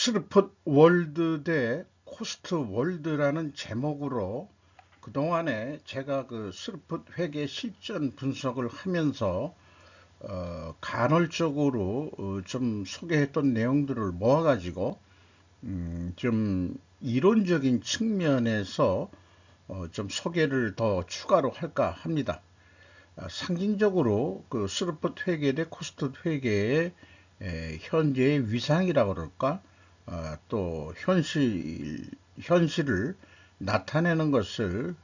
스르폿 월드 대 코스트 월드라는 제목으로 그동안에 제가 그 스르폿 회계 실전 분석을 하면서 간헐적으로 좀 소개했던 내용들을 모아가지고 좀 이론적인 측면에서 좀 소개를 더 추가로 할까 합니다. 상징적으로 그 스루풋 회계 대 코스트 회계의 현재의 위상이라고 그럴까? 또 현실을 나타내는 것을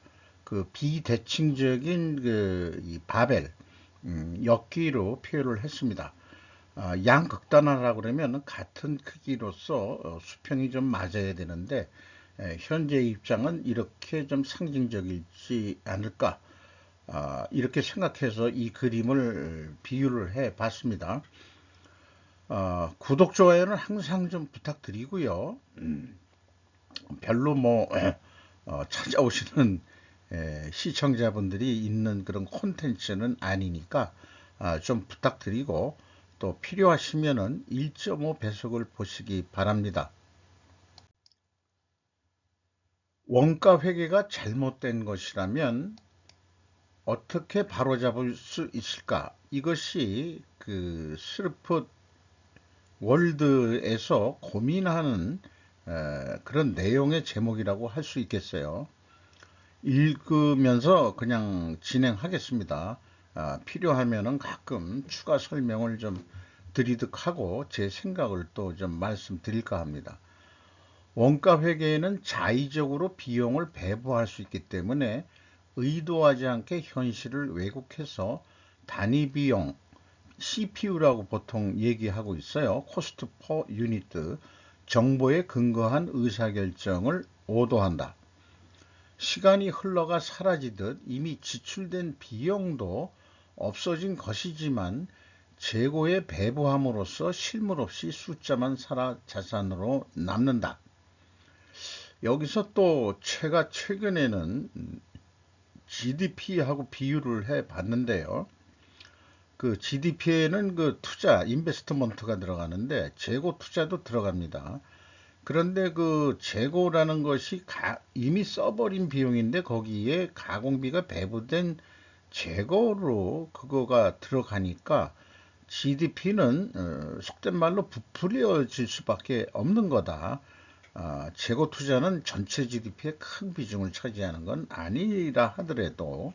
그 비대칭적인 이 바벨, 역기로 표현을 했습니다. 양극단화라고 그러면 같은 크기로서 수평이 좀 맞아야 되는데, 현재 입장은 이렇게 좀 상징적이지 않을까? 이렇게 생각해서 이 그림을 비유를 해 봤습니다. 구독, 좋아요는 항상 좀 부탁드리고요. 별로 뭐 찾아오시는 시청자분들이 있는 그런 콘텐츠는 아니니까 좀 부탁드리고, 또 필요하시면은 1.5 배속을 보시기 바랍니다. 원가 회계가 잘못된 것이라면 어떻게 바로잡을 수 있을까? 이것이 그 스르폿 월드에서 고민하는 그런 내용의 제목이라고 할 수 있겠어요. 읽으면서 그냥 진행하겠습니다. 필요하면은 가끔 추가 설명을 좀 드리듯 하고 제 생각을 또 좀 말씀드릴까 합니다. 원가 회계에는 자의적으로 비용을 배부할 수 있기 때문에 의도하지 않게 현실을 왜곡해서 단위 비용, CPU라고 보통 얘기하고 있어요. 코스트 퍼 유니트, 정보에 근거한 의사결정을 오도한다. 시간이 흘러가 사라지듯 이미 지출된 비용도 없어진 것이지만 재고에 배부함으로써 실물 없이 숫자만 살아 자산으로 남는다. 여기서 또 제가 최근에는 GDP하고 비유를 해 봤는데요. 그 GDP에는 그 투자, 인베스트먼트가 들어가는데 재고 투자도 들어갑니다. 그런데 그 재고라는 것이 이미 써버린 비용인데 거기에 가공비가 배부된 재고로 그거가 들어가니까 GDP는 속된 말로 부풀려질 수밖에 없는 거다. 재고 투자는 전체 GDP의 큰 비중을 차지하는 건 아니라 하더라도,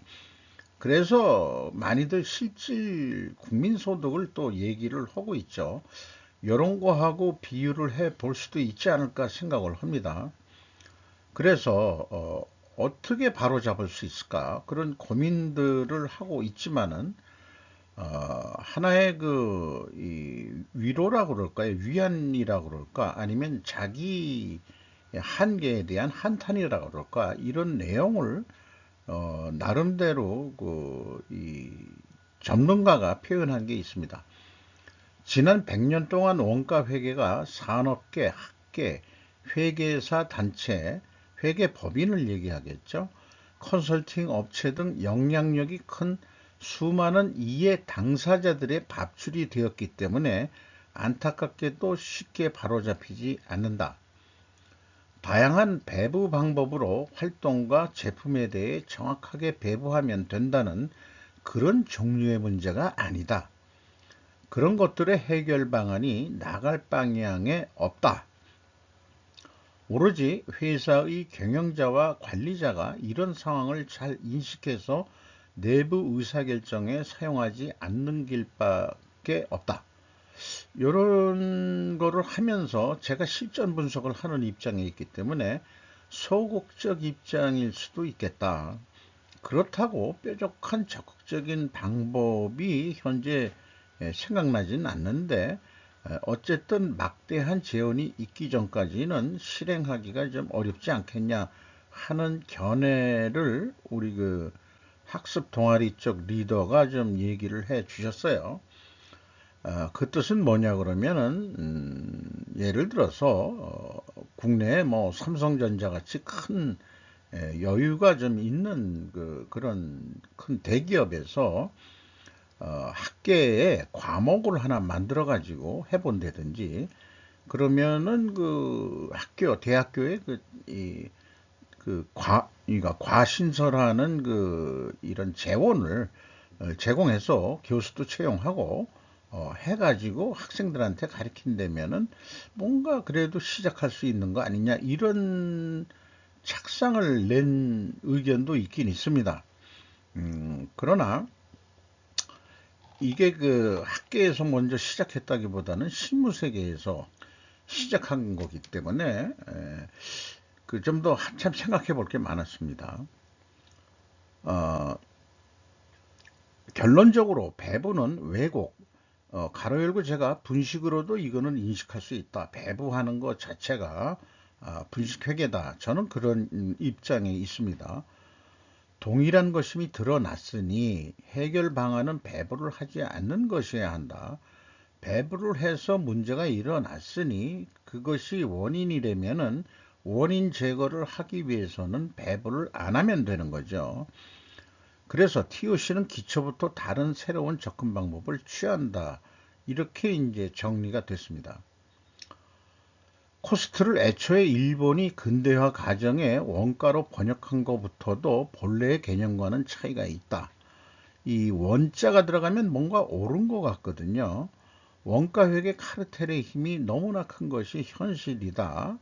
그래서 많이들 실질 국민소득을 또 얘기를 하고 있죠. 이런 거하고 비유를 해 볼 수도 있지 않을까 생각을 합니다. 그래서 어떻게 바로잡을 수 있을까 그런 고민들을 하고 있지만은 하나의 이 위로라 그럴까요? 위안이라 그럴까? 아니면 자기 한계에 대한 한탄이라 그럴까? 이런 내용을 나름대로 이 전문가가 표현한 게 있습니다. 지난 100년 동안 원가 회계가 산업계, 학계, 회계사 단체, 회계법인을 얘기하겠죠. 컨설팅 업체 등 영향력이 큰 수많은 이해 당사자들의 밥줄이 되었기 때문에 안타깝게도 쉽게 바로잡히지 않는다. 다양한 배부 방법으로 활동과 제품에 대해 정확하게 배부하면 된다는 그런 종류의 문제가 아니다. 그런 것들의 해결 방안이 나갈 방향에 없다. 오로지 회사의 경영자와 관리자가 이런 상황을 잘 인식해서 내부 의사결정에 사용하지 않는 길밖에 없다. 이런 거를 하면서 제가 실전 분석을 하는 입장에 있기 때문에 소극적 입장일 수도 있겠다. 그렇다고 뾰족한 적극적인 방법이 현재 생각나지는 않는데, 어쨌든 막대한 재원이 있기 전까지는 실행하기가 좀 어렵지 않겠냐 하는 견해를 우리 그 학습 동아리 쪽 리더가 좀 얘기를 해 주셨어요. 그 뜻은 뭐냐 그러면은 예를 들어서 국내에 뭐 삼성전자 같이 큰 여유가 좀 있는 그런 큰 대기업에서 학계에 과목을 하나 만들어 가지고 해본다든지, 그러면은 그 대학교에 그러니까 과신설하는 이런 재원을 제공해서 교수도 채용하고 해가지고 학생들한테 가르친다면은 뭔가 그래도 시작할 수 있는 거 아니냐, 이런 착상을 낸 의견도 있긴 있습니다. 그러나 이게 그 학계에서 먼저 시작했다기보다는 실무 세계에서 시작한 거기 때문에 그 좀 더 한참 생각해 볼 게 많았습니다. 어, 결론적으로 배부는 왜곡, 가로 열고 제가 분식으로도 이거는 인식할 수 있다. 배부하는 것 자체가 분식회계다. 저는 그런 입장에 있습니다. 동일한 것임이 드러났으니 해결 방안은 배부를 하지 않는 것이어야 한다. 배부를 해서 문제가 일어났으니 그것이 원인이라면은 원인 제거를 하기 위해서는 배부를 안 하면 되는 거죠. 그래서 TOC는 기초부터 다른 새로운 접근 방법을 취한다. 이렇게 이제 정리가 됐습니다. 코스트를 애초에 일본이 근대화 과정에 원가로 번역한 것부터도 본래의 개념과는 차이가 있다. 이 원자가 들어가면 뭔가 옳은 것 같거든요. 원가회계 카르텔의 힘이 너무나 큰 것이 현실이다.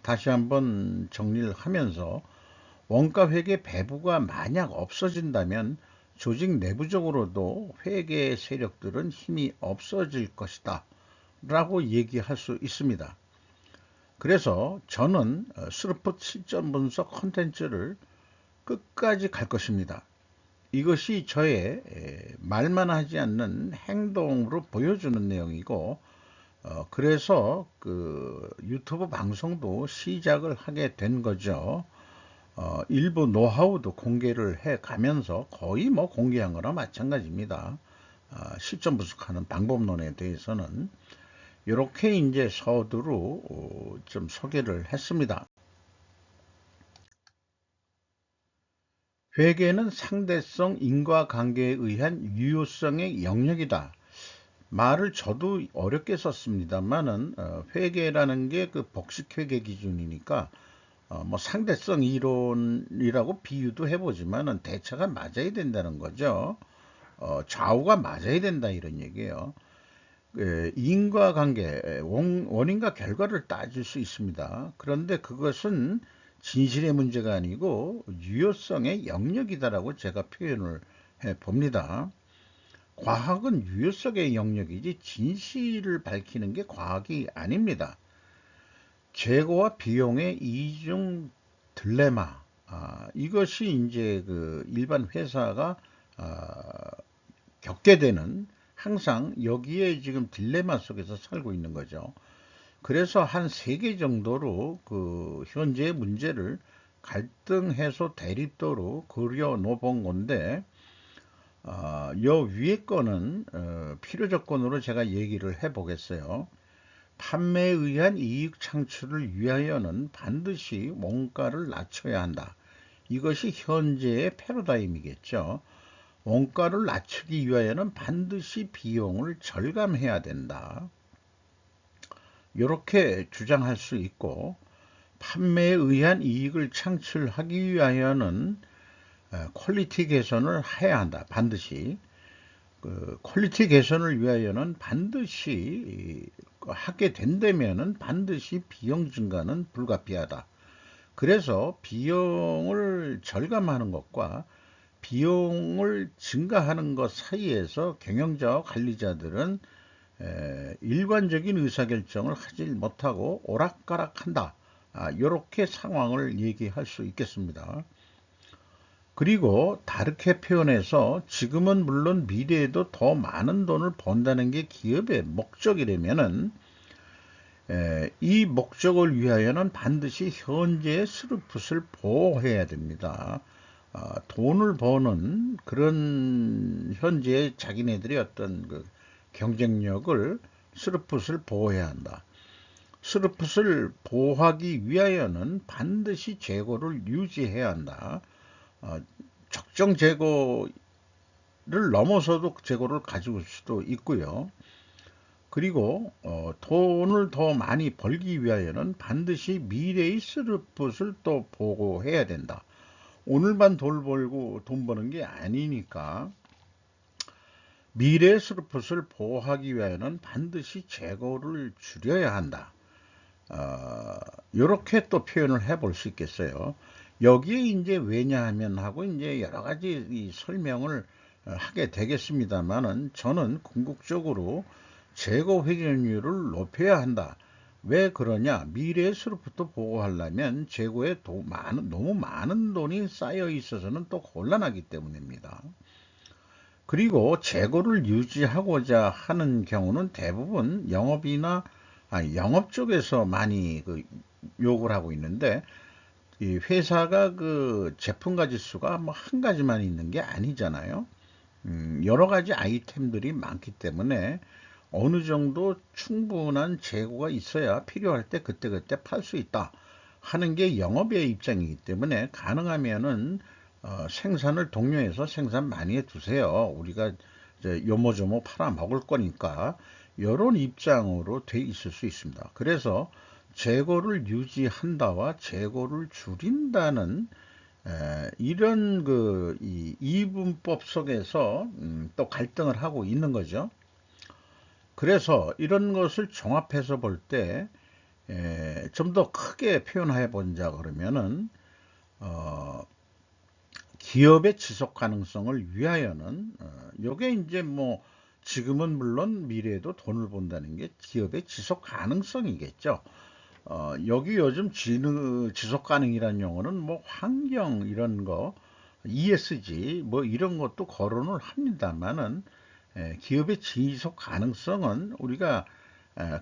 다시 한번 정리를 하면서 원가회계 배부가 만약 없어진다면 조직 내부적으로도 회계 세력들은 힘이 없어질 것이다 라고 얘기할 수 있습니다. 그래서 저는 스루풋 실전 분석 콘텐츠를 끝까지 갈 것입니다. 이것이 저의 말만 하지 않는 행동으로 보여주는 내용이고, 그래서 그 유튜브 방송도 시작을 하게 된 거죠. 일부 노하우도 공개를 해 가면서 거의 뭐 공개한 거나 마찬가지입니다. 실전 분석하는 방법론에 대해서는 이렇게 이제 서두로 좀 소개를 했습니다. 회계는 상대성 인과관계에 의한 유효성의 영역이다. 말을 저도 어렵게 썼습니다만은 회계라는 게 그 복식회계 기준이니까 뭐 상대성 이론이라고 비유도 해보지만은 대차가 맞아야 된다는 거죠. 좌우가 맞아야 된다 이런 얘기예요. 인과관계, 원인과 결과를 따질 수 있습니다. 그런데 그것은 진실의 문제가 아니고 유효성의 영역이다라고 제가 표현을 해 봅니다. 과학은 유효성의 영역이지 진실을 밝히는 게 과학이 아닙니다. 재고와 비용의 이중 딜레마, 이것이 이제 그 일반 회사가 겪게 되는, 항상 여기에 지금 딜레마 속에서 살고 있는 거죠. 그래서 한 3개 정도로 그 현재의 문제를 갈등 해소 대립도로 그려 놓은 건데, 요 위에 거는 필요 조건으로 제가 얘기를 해 보겠어요. 판매에 의한 이익 창출을 위하여는 반드시 원가를 낮춰야 한다. 이것이 현재의 패러다임이겠죠. 원가를 낮추기 위하여는 반드시 비용을 절감해야 된다. 이렇게 주장할 수 있고, 판매에 의한 이익을 창출하기 위하여는 퀄리티 개선을 해야 한다. 반드시. 그 퀄리티 개선을 위하여는 반드시 하게 된다면은 반드시 비용 증가는 불가피하다. 그래서 비용을 절감하는 것과 비용을 증가하는 것 사이에서 경영자와 관리자들은 일관적인 의사결정을 하지 못하고 오락가락한다. 이렇게 상황을 얘기할 수 있겠습니다. 그리고 다르게 표현해서 지금은 물론 미래에도 더 많은 돈을 번다는 게 기업의 목적이라면은 이 목적을 위하여는 반드시 현재의 스루풋을 보호해야 됩니다. 돈을 버는 그런 현재의 자기네들의 어떤 그 경쟁력을, 스루풋을 보호해야 한다. 스루풋을 보호하기 위하여는 반드시 재고를 유지해야 한다. 적정 재고를 넘어서도 재고를 가지고 올 수도 있고요. 그리고 돈을 더 많이 벌기 위하여는 반드시 미래의 스르풋을 또 보고 해야 된다. 오늘만 돈 버는 게 아니니까 미래 스르풋을 보호하기 위하여는 반드시 재고를 줄여야 한다. 이렇게 또 표현을 해볼 수 있겠어요. 여기에 이제 왜냐하면 하고 이제 여러 가지 이 설명을 하게 되겠습니다만은 저는 궁극적으로 재고 회전율을 높여야 한다. 왜 그러냐? 미래 스루프트 보고하려면 재고에 너무 많은 돈이 쌓여 있어서는 또 곤란하기 때문입니다. 그리고 재고를 유지하고자 하는 경우는 대부분 영업 쪽에서 많이 요구를 하고 있는데, 이 회사가 제품 가짓수가 뭐 한 가지만 있는 게 아니잖아요. 여러 가지 아이템들이 많기 때문에 어느 정도 충분한 재고가 있어야 필요할 때 그때그때 팔 수 있다 하는 게 영업의 입장이기 때문에 가능하면은 생산을 독려해서 생산 많이 해두세요. 우리가 이제 요모조모 팔아 먹을 거니까 이런 입장으로 돼 있을 수 있습니다. 그래서 재고를 유지한다와 재고를 줄인다는 이런 이 이분법 속에서 또 갈등을 하고 있는 거죠. 그래서 이런 것을 종합해서 볼 때 좀 더 크게 표현해 본자 그러면은 기업의 지속 가능성을 위하여는 요게 이제 뭐 지금은 물론 미래에도 돈을 본다는 게 기업의 지속 가능성이겠죠. 여기 요즘 지속 가능이라는 용어는 뭐 환경 이런 거 ESG 뭐 이런 것도 거론을 합니다만은 기업의 지속 가능성은 우리가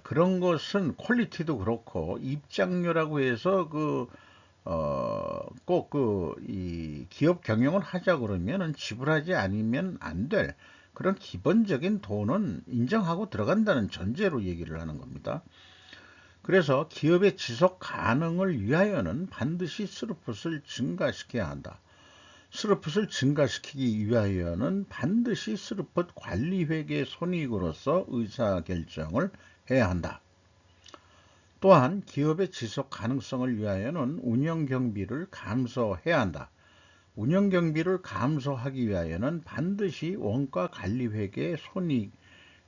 그런 것은 퀄리티도 그렇고 입장료라고 해서 꼭 이 기업 경영을 하자 그러면은 지불하지 않으면 안 될 그런 기본적인 돈은 인정하고 들어간다는 전제로 얘기를 하는 겁니다. 그래서 기업의 지속 가능을 위하여는 반드시 스루풋을 증가시켜야 한다. 스루풋을 증가시키기 위하여는 반드시 스루풋 관리회계 손익으로서 의사결정을 해야 한다. 또한 기업의 지속 가능성을 위하여는 운영경비를 감소해야 한다. 운영경비를 감소하기 위하여는 반드시 원가관리회계 손익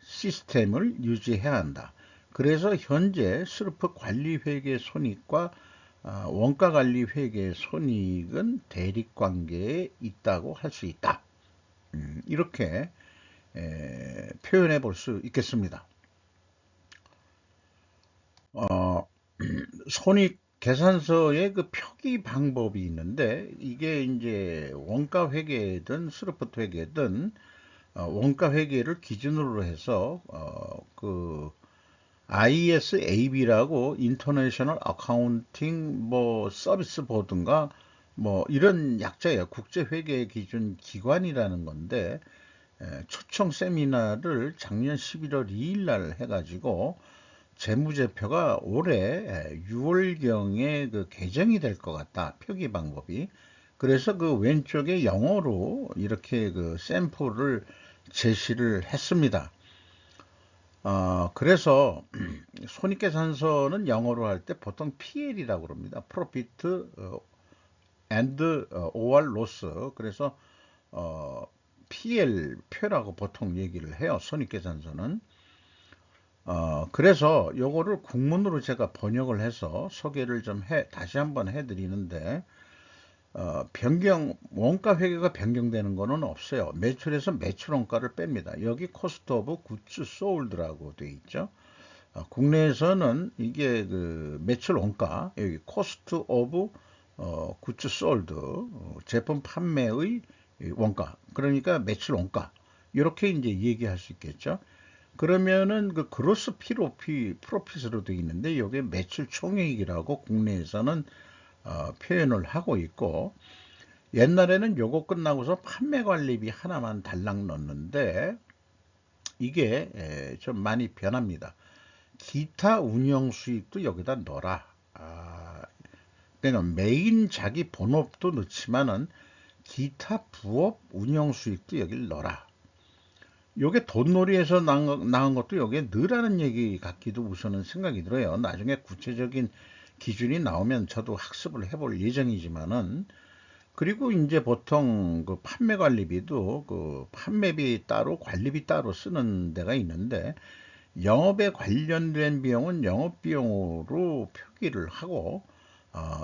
시스템을 유지해야 한다. 그래서 현재 스루프 관리회계 손익과 원가관리회계 손익은 대립관계에 있다고 할 수 있다. 이렇게 표현해 볼 수 있겠습니다. 손익 계산서의 표기 방법이 있는데 이게 이제 원가 회계든 스루프트 회계든 원가 회계를 기준으로 해서 ISAB라고 인터내셔널 어카운팅 뭐 서비스 보드인가 뭐 이런 약자예요. 국제 회계 기준 기관이라는 건데 초청 세미나를 작년 11월 2일 날 해가지고 재무제표가 올해 6월경에 개정이 될 것 같다. 표기 방법이. 그래서 왼쪽에 영어로 이렇게 샘플을 제시를 했습니다. 그래서 손익계산서는 영어로 할 때 보통 PL이라고 그럽니다. Profit and or Loss. 그래서 PL 표라고 보통 얘기를 해요. 손익계산서는. 그래서 요거를 국문으로 제가 번역을 해서 소개를 좀 다시 한번 해드리는데, 원가 회계가 변경되는 거는 없어요. 매출에서 매출 원가를 뺍니다. 여기 코스트 오브 굿즈 소울드라고 되어 있죠. 국내에서는 이게 매출 원가, 여기 코스트 오브 굿즈 소울드, 제품 판매의 원가, 그러니까 매출 원가, 이렇게 이제 얘기할 수 있겠죠. 그러면은 그로스 프로핏으로 되어 있는데 이게 매출 총액이라고 국내에서는 표현을 하고 있고, 옛날에는 요거 끝나고서 판매관리비 하나만 달랑 넣었는데 이게 좀 많이 변합니다. 기타 운영 수익도 여기다 넣어라. 그러니까 메인 자기 본업도 넣지만은 기타 부업 운영 수익도 여기를 넣어라. 요게 돈놀이에서 나온 것도 요게 느라는 얘기 같기도 우선은 생각이 들어요. 나중에 구체적인 기준이 나오면 저도 학습을 해볼 예정이지만은, 그리고 이제 보통 그 판매 관리비도 그 판매비 따로 관리비 따로 쓰는 데가 있는데, 영업에 관련된 비용은 영업 비용으로 표기를 하고,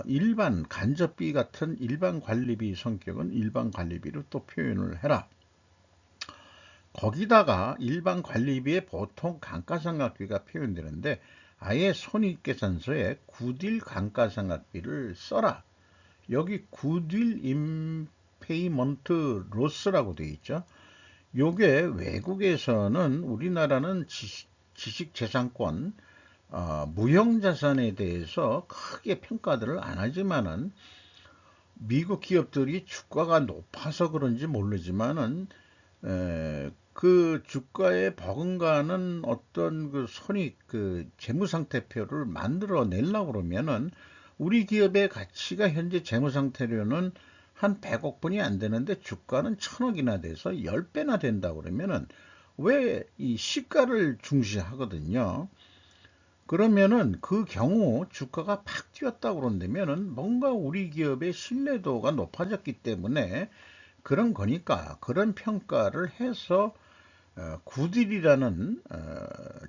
일반 간접비 같은 일반 관리비 성격은 일반 관리비로 또 표현을 해라. 거기다가 일반 관리비에 보통 감가상각비가 표현되는데, 아예 손익계산서에 굿윌 감가상각비를 써라. 여기 굿윌 임페이먼트 로스라고 되어 있죠. 요게 외국에서는, 우리나라는 지식재산권, 무형자산에 대해서 크게 평가들을 안 하지만은, 미국 기업들이 주가가 높아서 그런지 모르지만은 그 주가에 버금가는 어떤 그 손익, 그 재무상태표를 만들어 내려고 그러면은, 우리 기업의 가치가 현재 재무상태료는 한 100억 분이 안 되는데 주가는 1000억이나 돼서 10배나 된다 그러면은, 왜 이 시가를 중시하거든요. 그러면은 그 경우 주가가 팍 뛰었다 그런다면은 뭔가 우리 기업의 신뢰도가 높아졌기 때문에 그런 거니까, 그런 평가를 해서 굿윌이라는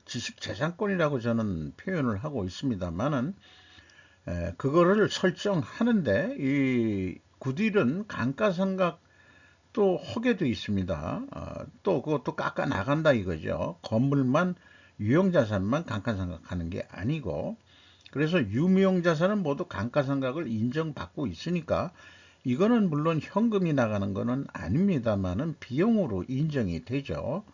지식재산권이라고 저는 표현을 하고 있습니다만은, 그거를 설정하는데 이 굿윌은 감가상각도 하게 돼 있습니다. 또 그것도 깎아 나간다 이거죠. 건물만, 유형자산만 감가상각하는 게 아니고, 그래서 유무형자산은 모두 감가상각을 인정받고 있으니까, 이거는 물론 현금이 나가는 거는 아닙니다만은 비용으로 인정이 되죠.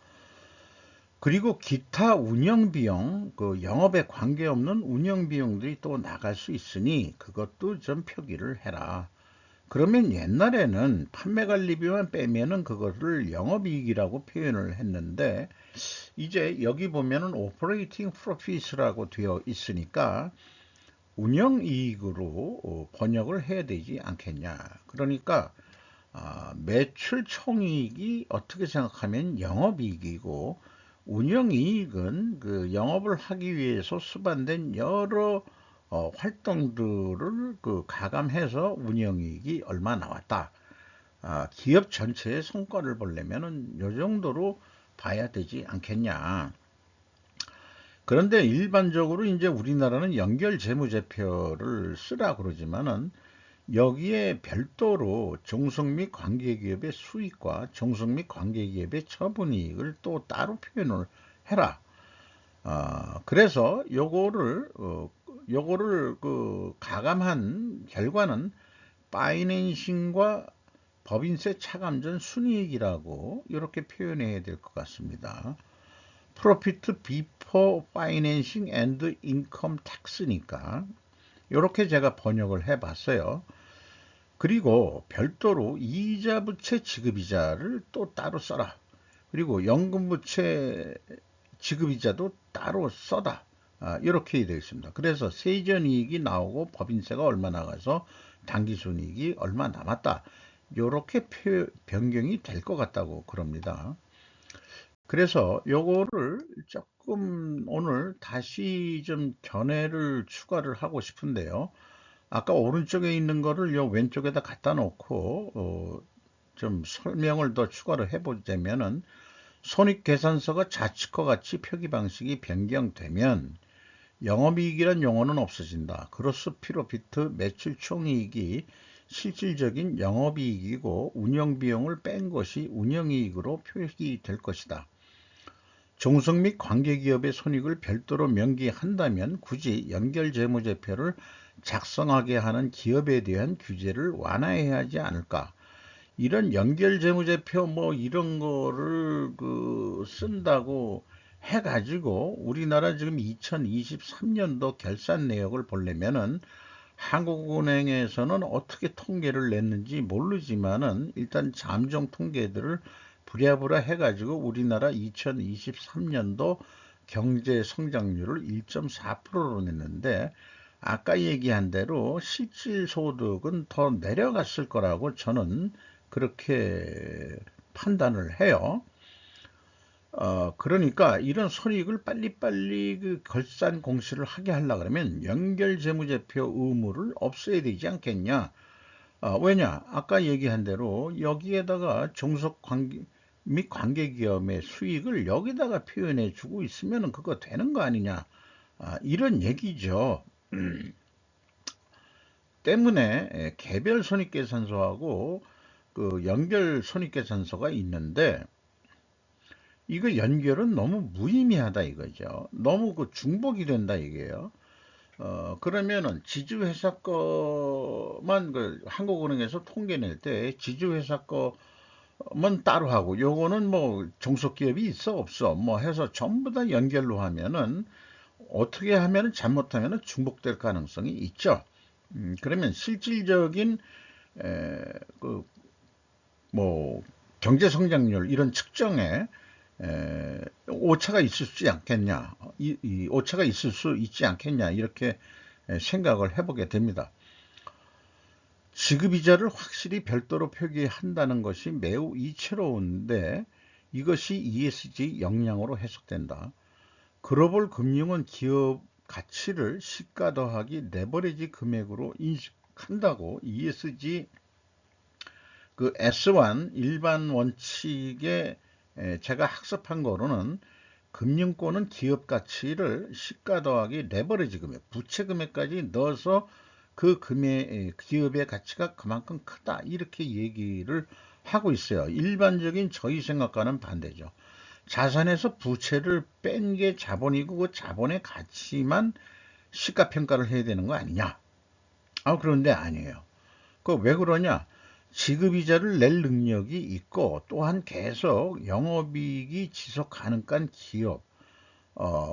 그리고 기타 운영비용, 그 영업에 관계없는 운영비용들이 또 나갈 수 있으니 그것도 좀 표기를 해라. 그러면 옛날에는 판매관리비만 빼면은 그거를 영업이익이라고 표현을 했는데, 이제 여기 보면은 오퍼레이팅 프로핏이라고 되어 있으니까 운영이익으로 번역을 해야 되지 않겠냐. 그러니까 매출 총이익이 어떻게 생각하면 영업이익이고, 운영이익은 그 영업을 하기 위해서 수반된 여러 활동들을 그 가감해서 운영이익이 얼마 나왔다. 기업 전체의 성과를 보려면은 요 정도로 봐야 되지 않겠냐. 그런데 일반적으로 이제 우리나라는 연결 재무제표를 쓰라 그러지만은, 여기에 별도로 종속 및 관계기업의 수익과 종속 및 관계기업의 처분이익을 또 따로 표현을 해라. 그래서 요거를 그 가감한 결과는 파이낸싱과 법인세 차감 전 순이익이라고 이렇게 표현해야 될 것 같습니다. Profit before financing and income tax니까 이렇게 제가 번역을 해봤어요. 그리고 별도로 이자부채 지급이자를 또 따로 써라. 그리고 연금부채 지급이자도 따로 써다. 이렇게 되어 있습니다. 그래서 세전이익이 나오고 법인세가 얼마 나가서 당기순이익이 얼마 남았다. 이렇게 변경이 될 것 같다고 그럽니다. 그래서 요거를 조금 오늘 다시 좀 견해를 추가를 하고 싶은데요. 아까 오른쪽에 있는 거를 요 왼쪽에다 갖다 놓고 좀 설명을 더 추가를 해보자면은, 손익계산서가 좌측과 같이 표기 방식이 변경되면 영업이익이란 용어는 없어진다. 그로스 프로피트 매출 총이익이 실질적인 영업이익이고 운영비용을 뺀 것이 운영이익으로 표기될 것이다. 종속 및 관계기업의 손익을 별도로 명기한다면 굳이 연결재무제표를 작성하게 하는 기업에 대한 규제를 완화해야 하지 않을까. 이런 연결재무제표 뭐 이런 거를 쓴다고 해가지고 우리나라 지금 2023년도 결산 내역을 보려면은, 한국은행에서는 어떻게 통계를 냈는지 모르지만은 일단 잠정 통계들을 부랴부랴 해가지고 우리나라 2023년도 경제 성장률을 1.4%로 냈는데, 아까 얘기한 대로 실질 소득은 더 내려갔을 거라고 저는 그렇게 판단을 해요. 그러니까 이런 손익을 빨리빨리 그 결산 공시를 하게 하려 그러면 연결재무제표 의무를 없애야 되지 않겠냐. 왜냐? 아까 얘기한 대로 여기에다가 종속 관계 및 관계기업의 수익을 여기다가 표현해 주고 있으면 그거 되는 거 아니냐. 이런 얘기죠. 때문에 개별 손익계산서하고 그 연결 손익계산서가 있는데 이거 연결은 너무 무의미하다 이거죠. 너무 그 중복이 된다 이게요. 그러면은 지주회사 거만 그 한국은행에서 통계 낼 때 지주회사 거만 따로 하고 요거는 뭐 종속기업이 있어 없어 뭐 해서 전부 다 연결로 하면은 어떻게 하면은 잘못하면은 중복될 가능성이 있죠. 그러면 실질적인 그 뭐 경제 성장률 이런 측정에 오차가 있을 수 않겠냐, 이 오차가 있을 수 있지 않겠냐 이렇게 생각을 해보게 됩니다. 지급이자를 확실히 별도로 표기한다는 것이 매우 이채로운데 이것이 ESG 역량으로 해석된다. 글로벌 금융은 기업 가치를 시가 더하기 레버리지 금액으로 인식한다고 ESG 그 S1 일반 원칙에 제가 학습한 거로는 금융권은 기업 가치를 시가 더하기 레버리지 금액, 부채 금액까지 넣어서 그 기업의 가치가 그만큼 크다 이렇게 얘기를 하고 있어요. 일반적인 저희 생각과는 반대죠. 자산에서 부채를 뺀 게 자본이고 그 자본의 가치만 시가평가를 해야 되는 거 아니냐? 그런데 아니에요. 그 왜 그러냐? 지급이자를 낼 능력이 있고 또한 계속 영업이익이 지속 가능한 기업.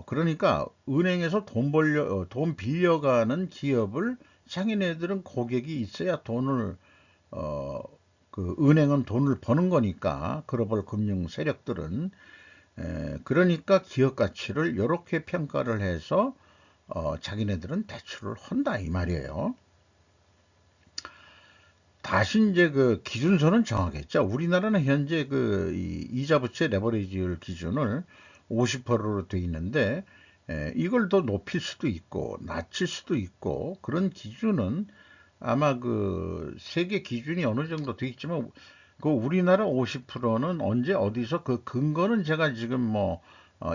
그러니까 은행에서 돈 빌려가는 기업을 상인애들은 고객이 있어야 어, 그 은행은 돈을 버는 거니까 글로벌 금융 세력들은 그러니까 기업 가치를 이렇게 평가를 해서 자기네들은 대출을 한다 이 말이에요. 다시 이제 그 기준선은 정하겠죠. 우리나라는 현재 그 이자 부채 레버리지율 기준을 50%로 돼 있는데 이걸 더 높일 수도 있고 낮출 수도 있고 그런 기준은 아마 그 세계 기준이 어느 정도 돼 있지만 그 우리나라 50%는 언제 어디서 그 근거는 제가 지금 뭐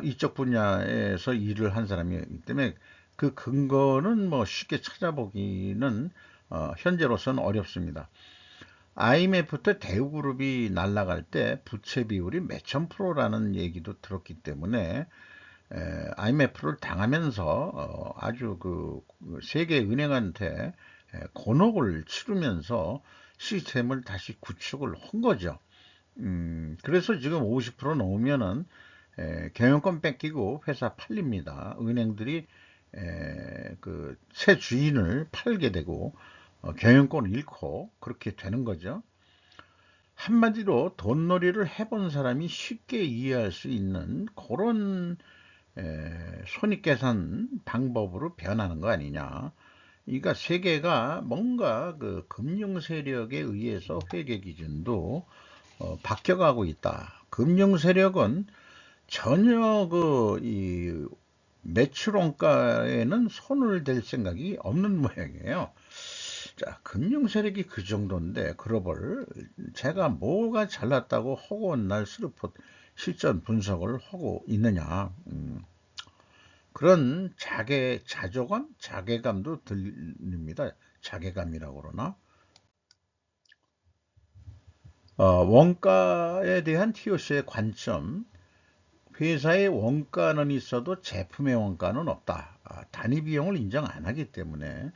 이쪽 분야에서 일을 한 사람이기 때문에 그 근거는 뭐 쉽게 찾아보기는 현재로서는 어렵습니다. IMF 때 대우그룹이 날아갈 때 부채 비율이 몇천 프로라는 얘기도 들었기 때문에 IMF를 당하면서 아주 그 세계 은행한테 곤혹을 치르면서 시스템을 다시 구축을 한 거죠. 그래서 지금 50% 넘으면은 경영권 뺏기고 회사 팔립니다. 은행들이 그 새 주인을 팔게 되고 경영권을 잃고 그렇게 되는 거죠. 한마디로 돈놀이를 해본 사람이 쉽게 이해할 수 있는 그런 손익계산 방법으로 변하는 거 아니냐. 그러니까 세계가 뭔가 그 금융 세력에 의해서 회계 기준도 바뀌어가고 있다. 금융 세력은 전혀 이 매출 원가에는 손을 댈 생각이 없는 모양이에요. 자, 금융 세력이 그 정도인데 글로벌 제가 뭐가 잘났다고 허구한 날 스루포 실전 분석을 하고 있느냐. 그런 자조감, 자괴감도 들립니다. 자괴감이라고 그러나. 원가에 대한 TOC의 관점. 회사의 원가는 있어도 제품의 원가는 없다. 단위 비용을 인정 안 하기 때문에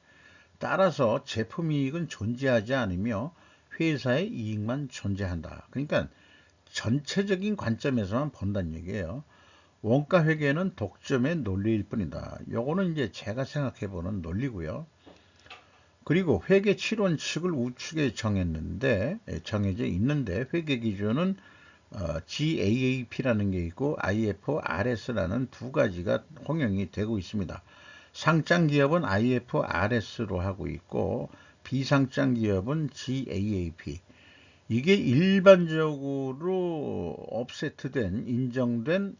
따라서 제품 이익은 존재하지 않으며 회사의 이익만 존재한다. 그러니까 전체적인 관점에서만 본다는 얘기예요. 원가 회계는 독점의 논리일 뿐이다. 요거는 이제 제가 생각해보는 논리고요. 그리고 회계 7원칙을 우측에 정해져 있는데 회계 기준은 GAAP라는 게 있고 IFRS라는 두 가지가 혼용이 되고 있습니다. 상장 기업은 IFRS로 하고 있고 비상장 기업은 GAAP. 이게 일반적으로 업세트된 인정된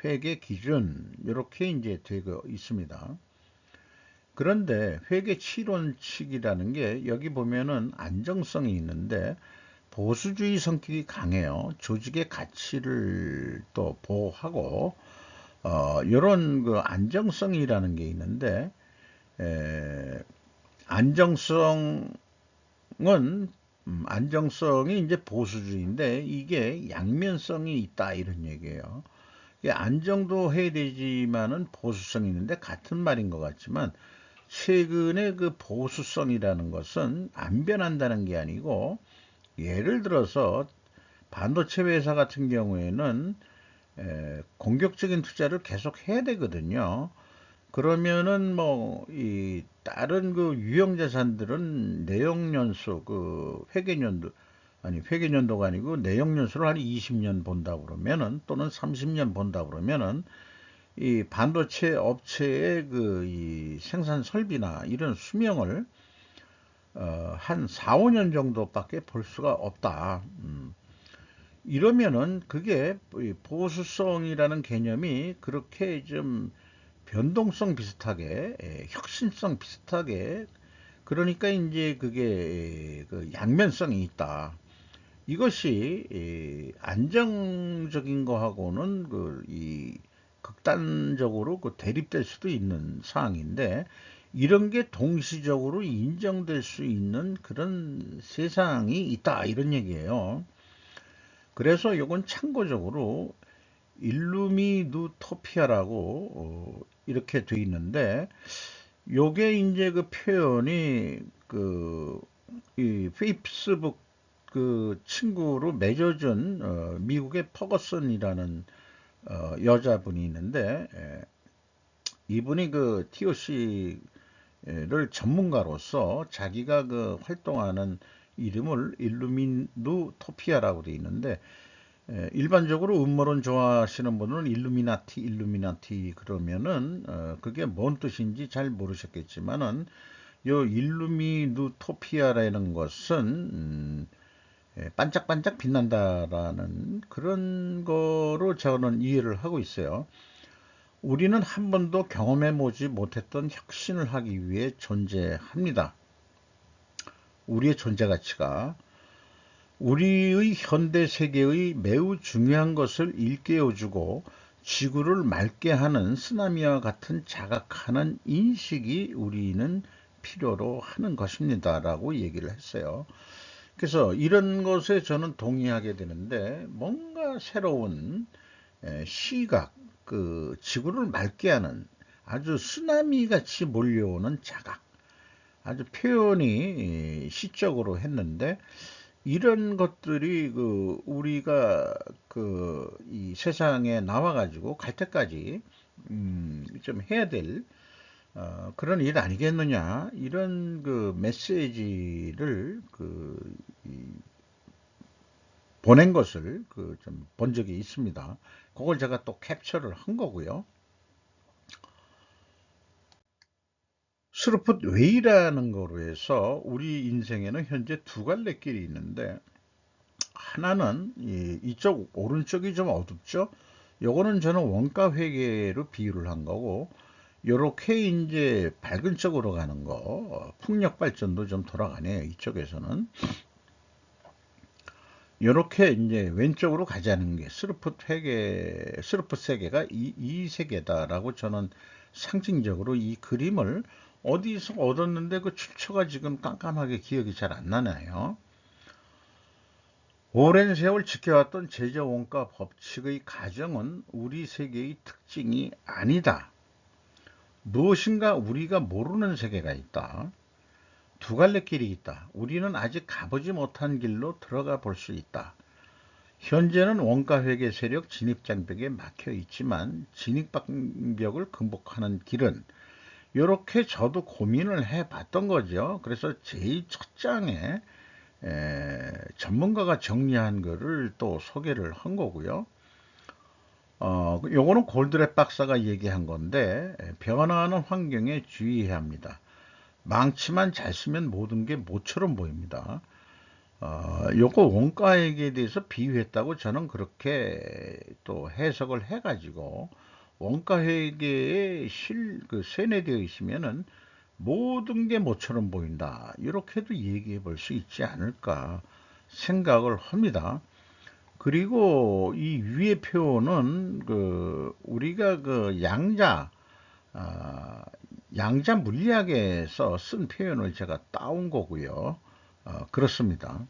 회계 기준 이렇게 이제 되고 있습니다. 그런데 회계 치론칙이라는 게 여기 보면은 안정성이 있는데 보수주의 성격이 강해요. 조직의 가치를 또 보호하고 이런 그 안정성이라는 게 있는데 에, 안정성은 안정성이 이제 보수주의인데 이게 양면성이 있다 이런 얘기예요. 이게 안정도 해야 되지만은 보수성이 있는데 같은 말인 것 같지만 최근에 그 보수성이라는 것은 안 변한다는 게 아니고 예를 들어서 반도체 회사 같은 경우에는 공격적인 투자를 계속 해야 되거든요. 그러면은 뭐 이 다른 그 유형 자산들은 내역연수 그 회계연도 아니 회계연도가 아니고 내역연수를 한 20년 본다 그러면은 또는 30년 본다 그러면은 이 반도체 업체의 그 이 생산 설비나 이런 수명을 한 4, 5년 정도밖에 볼 수가 없다. 이러면은 그게 보수성이라는 개념이 그렇게 좀 변동성 비슷하게, 혁신성 비슷하게, 그러니까 이제 그게 그 양면성이 있다. 이것이 안정적인 거하고는 이 극단적으로 그 대립될 수도 있는 사항인데 이런 게 동시적으로 인정될 수 있는 그런 세상이 있다 이런 얘기예요. 그래서 이건 참고적으로 일루미누토피아라고 이렇게 돼 있는데 요게 이제 그 표현이 이 페이스북 그 친구로 맺어준 미국의 퍼거슨이라는 여자분이 있는데 이분이 그 TOC를 전문가로서 자기가 그 활동하는 이름을 일루미누토피아라고 돼 있는데 일반적으로 음모론 좋아하시는 분은 일루미나티 그러면은 그게 뭔 뜻인지 잘 모르셨겠지만은 요 일루미누토피아라는 것은 반짝반짝 빛난다라는 그런 거로 저는 이해를 하고 있어요. 우리는 한 번도 경험해 보지 못했던 혁신을 하기 위해 존재합니다. 우리의 존재 가치가 우리의 현대 세계의 매우 중요한 것을 일깨워주고 지구를 맑게 하는 쓰나미와 같은 자각하는 인식이 우리는 필요로 하는 것입니다라고 얘기를 했어요. 그래서 이런 것에 저는 동의하게 되는데 뭔가 새로운 시각, 그 지구를 맑게 하는 아주 쓰나미 같이 몰려오는 자각, 아주 표현이 시적으로 했는데 이런 것들이 그 우리가 그 이 세상에 나와 가지고 갈 때까지 좀 해야 될 그런 일 아니겠느냐 이런 그 메시지를 보낸 것을 그 좀 본 적이 있습니다. 그걸 제가 또 캡처를 한 거고요. 스루풋 웨이라는 거로 해서 우리 인생에는 현재 두 갈래 길이 있는데 하나는 이쪽 오른쪽이 좀 어둡죠. 요거는 저는 원가 회계로 비유를 한 거고 요렇게 이제 밝은 쪽으로 가는 거 풍력 발전도 좀 돌아가네요. 이쪽에서는 요렇게 이제 왼쪽으로 가자는 게 스루풋 세계가 이 세계다라고 저는 상징적으로 이 그림을 어디서 얻었는데 그 출처가 지금 깜깜하게 기억이 잘 안 나네요. 오랜 세월 지켜왔던 제조원가 법칙의 가정은 우리 세계의 특징이 아니다. 무엇인가 우리가 모르는 세계가 있다. 두 갈래 길이 있다. 우리는 아직 가보지 못한 길로 들어가 볼 수 있다. 현재는 원가회계 세력 진입장벽에 막혀 있지만 진입장벽을 극복하는 길은 이렇게 저도 고민을 해봤던 거죠. 그래서 제일 첫 장에 전문가가 정리한 거를 또 소개를 한 거고요. 요거는 골드랩 박사가 얘기한 건데 변화하는 환경에 주의해야 합니다. 망치만 잘 쓰면 모든 게 모처럼 보입니다. 요거 원가액에 대해서 비유했다고 저는 그렇게 또 해석을 해가지고 원가회계에 그 세뇌되어 있으면은 모든 게 모처럼 보인다. 이렇게도 얘기해 볼 수 있지 않을까 생각을 합니다. 그리고 이 위의 표현은 그 우리가 그 아, 양자 물리학에서 쓴 표현을 제가 따온 거고요. 그렇습니다.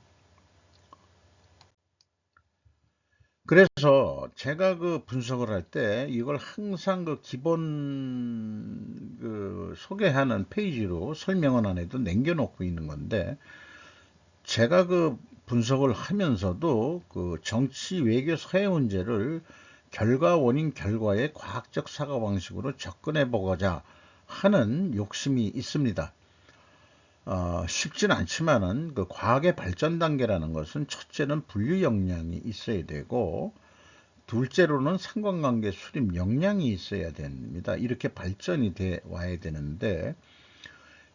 그래서 제가 그 분석을 할 때 이걸 항상 그 기본 그 소개하는 페이지로 설명은 안 해도 남겨놓고 있는 건데, 제가 그 분석을 하면서도 그 정치 외교 사회 문제를 결과 원인 결과의 과학적 사고방식으로 접근해 보고자 하는 욕심이 있습니다. 쉽진 않지만은 그 과학의 발전 단계라는 것은 첫째는 분류 역량이 있어야 되고, 둘째로는 상관관계 수립 역량이 있어야 됩니다. 이렇게 발전이 돼 와야 되는데,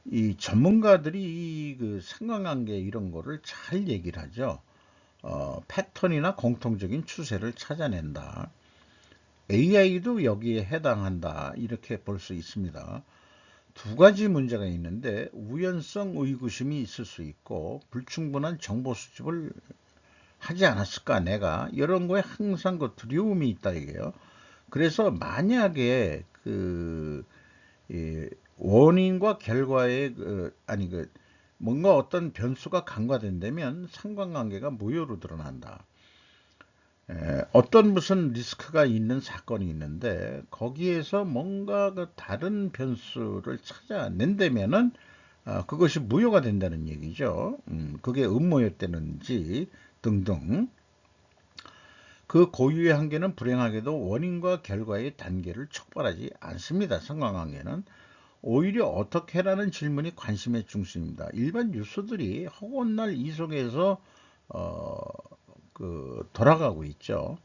이 전문가들이 그 상관관계 이런 거를 잘 얘기를 하죠. 패턴이나 공통적인 추세를 찾아낸다. AI도 여기에 해당한다. 이렇게 볼 수 있습니다. 두 가지 문제가 있는데, 우연성 의구심이 있을 수 있고 불충분한 정보 수집을 하지 않았을까 내가, 이런 거에 항상 그 두려움이 있다 이게요. 그래서 만약에 그 원인과 결과의 아니 그 뭔가 어떤 변수가 간과된다면 상관관계가 무효로 드러난다. 어떤 무슨 리스크가 있는 사건이 있는데 거기에서 뭔가 그 다른 변수를 찾아낸다면은 그것이 무효가 된다는 얘기죠. 그게 음모였다는지 등등. 그 고유의 한계는 불행하게도 원인과 결과의 단계를 촉발하지 않습니다. 상관관계는 오히려 어떻게 라는 질문이 관심의 중심입니다. 일반 뉴스들이 허구날 이 속에서 어, 돌아가고 있죠.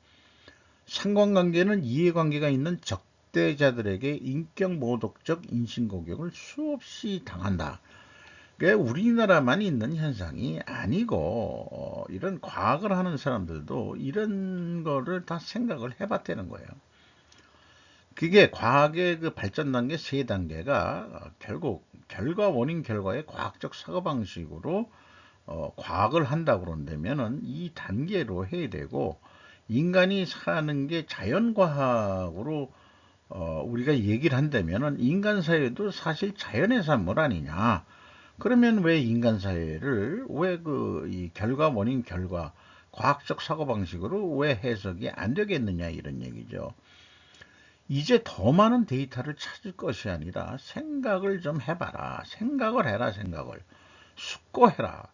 상관관계는 이해관계가 있는 적대자들에게 인격 모독적 인신공격을 수없이 당한다. 그게 우리나라만 있는 현상이 아니고 이런 과학을 하는 사람들도 이런 거를 다 생각을 해봤다는 거예요. 그게 과학의 그 발전 단계 세 단계가 결국 결과 원인 결과의 과학적 사고방식으로 과학을 한다고 그런다면은 이 단계로 해야 되고, 인간이 사는 게 자연과학으로 우리가 얘기를 한다면은 인간 사회도 사실 자연의 산물 아니냐. 그러면 왜 인간 사회를 왜 그 이 결과 원인 결과 과학적 사고방식으로 왜 해석이 안 되겠느냐 이런 얘기죠. 이제 더 많은 데이터를 찾을 것이 아니라 생각을 좀 해봐라. 생각을 해라, 생각을. 숙고해라.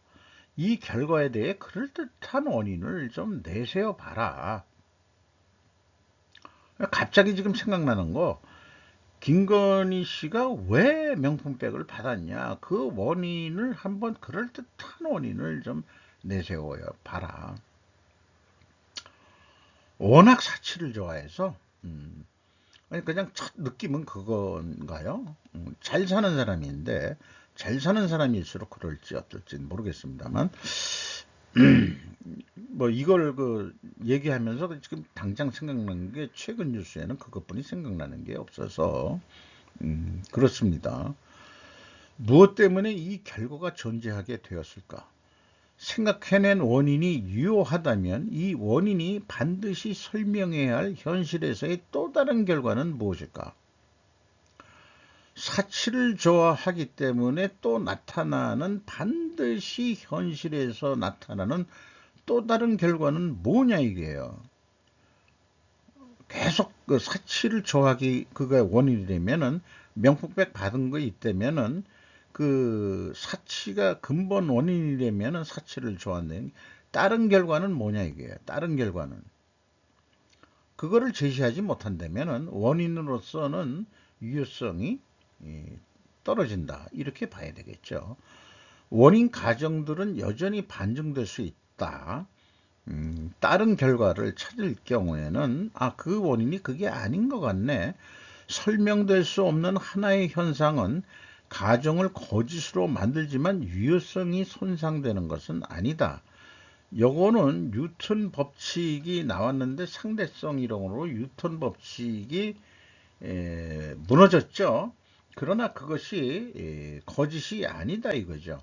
이 결과에 대해 그럴듯한 원인을 좀 내세워 봐라. 갑자기 지금 생각나는 거, 김건희 씨가 왜 명품백을 받았냐. 그 원인을 한번 그럴듯한 원인을 좀 내세워요. 봐라. 워낙 사치를 좋아해서, 아니 그냥 첫 느낌은 그건가요? 잘 사는 사람인데 잘 사는 사람일수록 그럴지 어떨지는 모르겠습니다만, 뭐 이걸 그 얘기하면서 지금 당장 생각나는 게 최근 뉴스에는 그것뿐이 생각나는 게 없어서 그렇습니다. 무엇 때문에 이 결과가 존재하게 되었을까? 생각해낸 원인이 유효하다면 이 원인이 반드시 설명해야 할 현실에서의 또 다른 결과는 무엇일까? 사치를 좋아하기 때문에 또 나타나는, 반드시 현실에서 나타나는 또 다른 결과는 뭐냐 이게요. 계속 그 사치를 좋아하기 그가 원인이 되면은, 명품백 받은 거 있다면은 그 사치가 근본 원인이 되면은 사치를 좋아한다는, 다른 결과는 뭐냐 이게요. 다른 결과는 그거를 제시하지 못한다면은 원인으로서는 유효성이 떨어진다 이렇게 봐야 되겠죠. 원인 가정들은 여전히 반증될 수 있다. 다른 결과를 찾을 경우에는 그 원인이 그게 아닌 것 같네. 설명될 수 없는 하나의 현상은 가정을 거짓으로 만들지만 유효성이 손상되는 것은 아니다. 요거는 뉴턴 법칙이 나왔는데 상대성 이론으로 뉴턴 법칙이 무너졌죠. 그러나 그것이 거짓이 아니다 이거죠.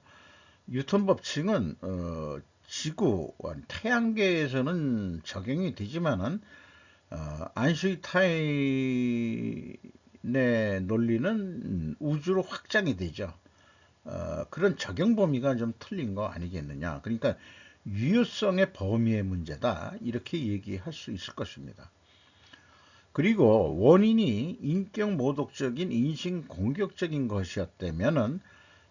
뉴턴 법칙은 지구, 태양계에서는 적용이 되지만은 아인슈타인의 논리는 우주로 확장이 되죠. 그런 적용 범위가 좀 틀린 거 아니겠느냐. 그러니까 유효성의 범위의 문제다. 이렇게 얘기할 수 있을 것입니다. 그리고 원인이 인격 모독적인 인신 공격적인 것이었다면은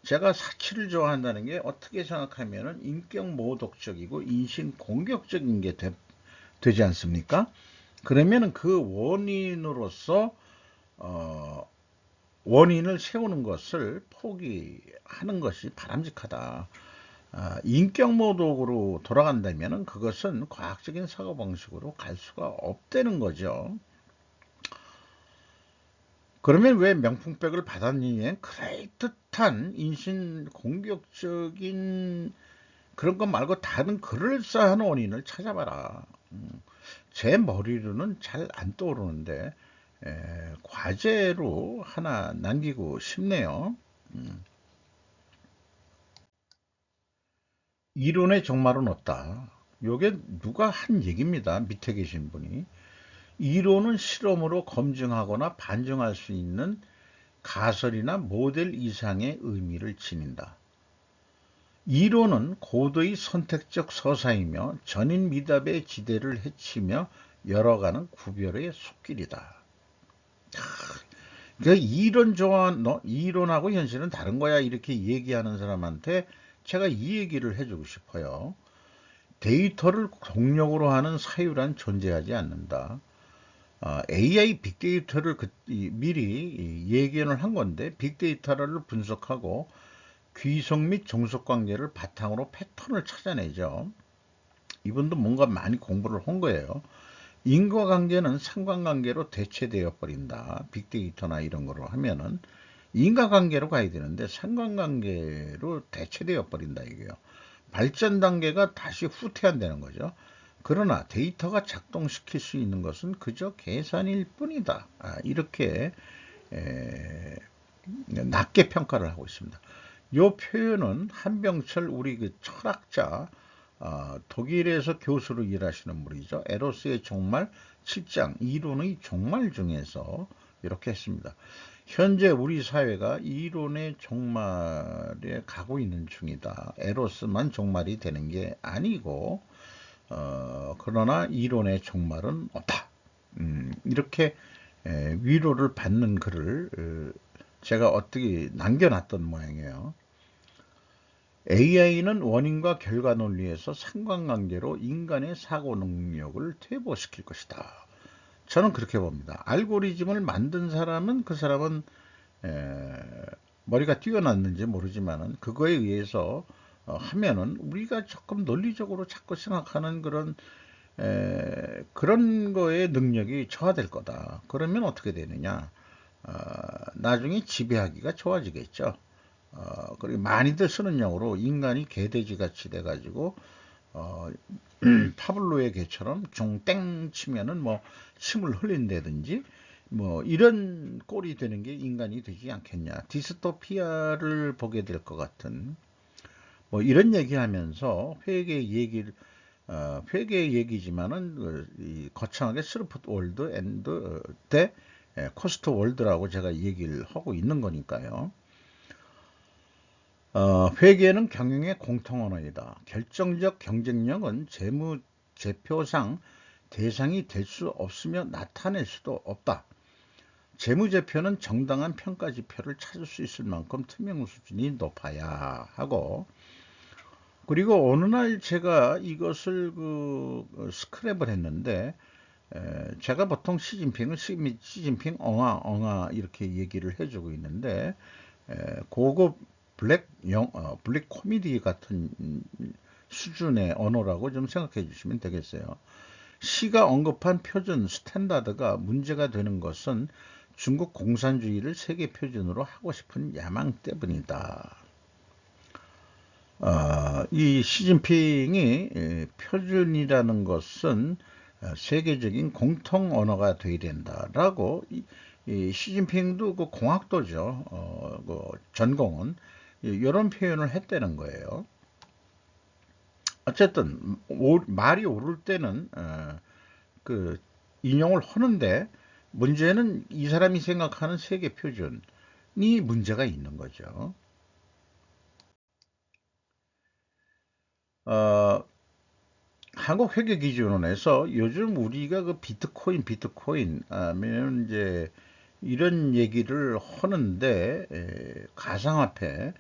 제가 사치를 좋아한다는 게 어떻게 생각하면은 인격 모독적이고 인신 공격적인 게 되지 않습니까? 그러면은 그 원인으로서 원인을 세우는 것을 포기하는 것이 바람직하다. 인격 모독으로 돌아간다면은 그것은 과학적인 사고방식으로 갈 수가 없다는 거죠. 그러면 왜 명품백을 받았느냐? 그럴듯한 인신 공격적인 그런 것 말고 다른 그럴싸한 원인을 찾아봐라. 제 머리로는 잘 안 떠오르는데 과제로 하나 남기고 싶네요. 이론의 종말은 없다. 요게 누가 한 얘기입니다. 밑에 계신 분이. 이론은 실험으로 검증하거나 반증할 수 있는 가설이나 모델 이상의 의미를 지닌다. 이론은 고도의 선택적 서사이며 전인 미답의 지대를 헤치며 열어가는 구별의 속길이다. 그 이론하고 현실은 다른 거야 이렇게 얘기하는 사람한테 제가 이 얘기를 해주고 싶어요. 데이터를 동력으로 하는 사유란 존재하지 않는다. AI 빅데이터를 미리 예견을 한 건데 빅데이터를 분석하고 귀속 및 종속 관계를 바탕으로 패턴을 찾아내죠. 이분도 뭔가 많이 공부를 한 거예요. 인과관계는 상관관계로 대체되어 버린다. 빅데이터나 이런 거로 하면은 인과관계로 가야 되는데 상관관계로 대체되어 버린다 이게요. 발전 단계가 다시 후퇴한다는 거죠. 그러나 데이터가 작동시킬 수 있는 것은 그저 계산일 뿐이다. 이렇게 낮게 평가를 하고 있습니다. 이 표현은 한병철 우리 그 철학자 독일에서 교수로 일하시는 분이죠. 에로스의 종말 7장 이론의 종말 중에서 이렇게 했습니다. 현재 우리 사회가 이론의 종말에 가고 있는 중이다. 에로스만 종말이 되는 게 아니고 그러나 이론의 종말은 없다. 이렇게 위로를 받는 글을 제가 어떻게 남겨놨던 모양이에요. AI는 원인과 결과 논리에서 상관관계로 인간의 사고 능력을 퇴보시킬 것이다. 저는 그렇게 봅니다. 알고리즘을 만든 사람은 그 사람은 머리가 뛰어났는지 모르지만은 그거에 의해서 하면은 우리가 조금 논리적으로 자꾸 생각하는 그런 거에 능력이 저하될 거다. 그러면 어떻게 되느냐? 나중에 지배하기가 좋아지겠죠. 그리고 많이들 쓰는 용어로 인간이 개돼지 같이 돼가지고 파블로의 개처럼 종땡 치면은 뭐 침을 흘린다든지 뭐 이런 꼴이 되는 게 인간이 되지 않겠냐. 디스토피아를 보게 될 것 같은 뭐 이런 얘기하면서 회계 얘기지만은 거창하게 스루풋 월드 앤드 대 코스트 월드라고 제가 얘기를 하고 있는 거니까요. 회계는 경영의 공통 언어이다. 결정적 경쟁력은 재무제표상 대상이 될 수 없으며 나타낼 수도 없다. 재무제표는 정당한 평가지표를 찾을 수 있을 만큼 투명 수준이 높아야 하고 그리고 어느 날 제가 이것을 스크랩을 했는데 제가 보통 시진핑 엉아 이렇게 얘기를 해주고 있는데 고급 블랙 코미디 같은 수준의 언어라고 좀 생각해 주시면 되겠어요. 시가 언급한 표준 스탠다드가 문제가 되는 것은 중국 공산주의를 세계 표준으로 하고 싶은 야망 때문이다. 이 시진핑이 표준이라는 것은 세계적인 공통 언어가 돼야 된다라고 이 시진핑도 그 공학도죠. 그 전공은 이런 표현을 했다는 거예요. 어쨌든 말이 오를 때는 그 인용을 하는데 문제는 이 사람이 생각하는 세계 표준이 문제가 있는 거죠. 어, 한국회계기준원에서 요즘 우리가 그 비트코인 하면 이제 이런 얘기를 하는데 가상화폐,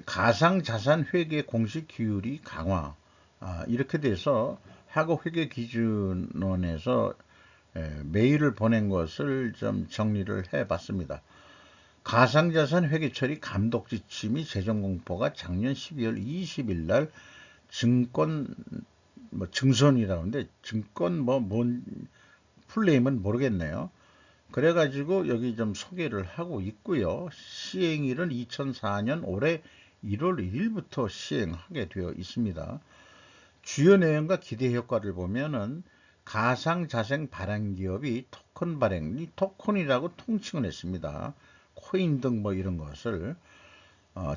가상자산 회계 공식 규율이 강화 이렇게 돼서 한국회계기준원에서 메일을 보낸 것을 좀 정리를 해봤습니다. 가상자산 회계 처리 감독 지침이 재정 공포가 작년 12월 20일 날 증권 증선이라는데 증권 뭔 풀네임은 모르겠네요. 그래가지고 여기 좀 소개를 하고 있고요. 시행일은 2004년 올해 1월 1일부터 시행하게 되어 있습니다. 주요 내용과 기대 효과를 보면은 가상자생 발행 기업이 토큰 발행, 이 토큰이라고 통칭을 했습니다. 코인 등 이런 것을